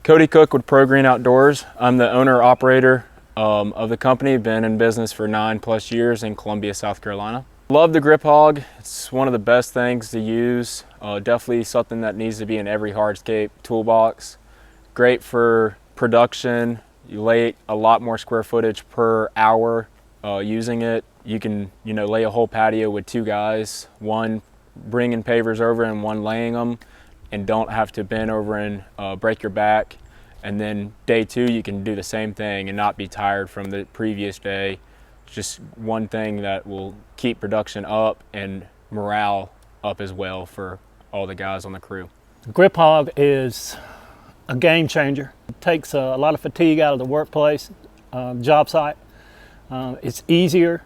Cody Cook with Pro Green Outdoors. I'm the owner-operator of the company. Been in business for 9+ years in Columbia, South Carolina. Love the grip hog. It's one of the best things to use. Definitely something that needs to be in every hardscape toolbox. Great for production. You lay a lot more square footage per hour using it. You can, lay a whole patio with 2 guys, one bringing pavers over and one laying them, and don't have to bend over and break your back. And then day 2, you can do the same thing and not be tired from the previous day. It's just one thing that will keep production up and morale up as well for all the guys on the crew. Grip hog is a game changer. It takes a lot of fatigue out of the workplace, job site. It's easier,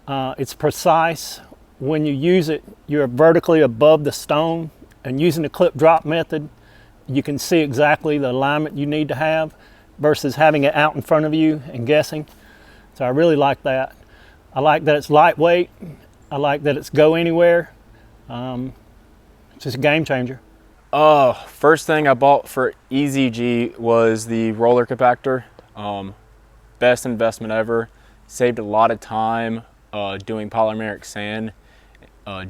it's precise. When you use it, you're vertically above the stone, and using the clip drop method, you can see exactly the alignment you need to have versus having it out in front of you and guessing. So I really like that. I like that it's lightweight. I like that it's go anywhere. It's just a game changer. First thing I bought for EZG was the roller compactor. Best investment ever. Saved a lot of time doing polymeric sand,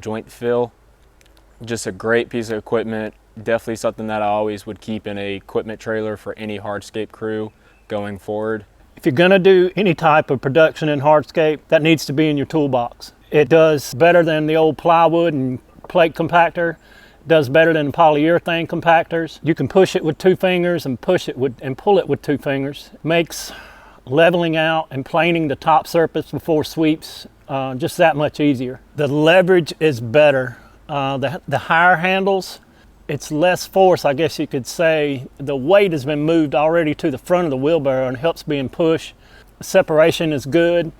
joint fill. Just a great piece of equipment. Definitely something that I always would keep in a equipment trailer for any hardscape crew going forward. If you're gonna do any type of production in hardscape, that needs to be in your toolbox. It does better than the old plywood and plate compactor. It does better than polyurethane compactors. You can push it with 2 fingers and pull it with 2 fingers. It makes leveling out and planing the top surface before sweeps just that much easier. The leverage is better. The higher handles, it's less force, I guess you could say. The weight has been moved already to the front of the wheelbarrow and helps being pushed. Separation is good.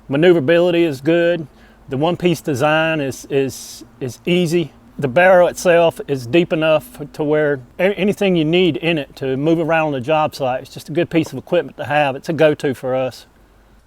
Maneuverability is good. The one-piece design is easy. The barrow itself is deep enough to where anything you need in it to move around on the job site, it's just a good piece of equipment to have. It's a go-to for us.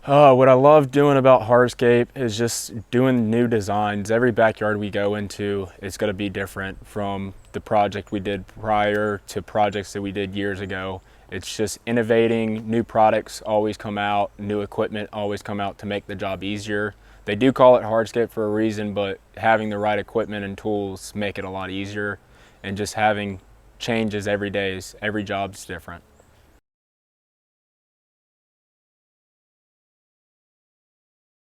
What I love doing about hardscape is just doing new designs. Every backyard we go into is going to be different from the project we did prior to projects that we did years ago. It's just innovating. New products always come out, new equipment always come out to make the job easier. They do call it hardscape for a reason, but having the right equipment and tools make it a lot easier, and just having changes every day, every job's different.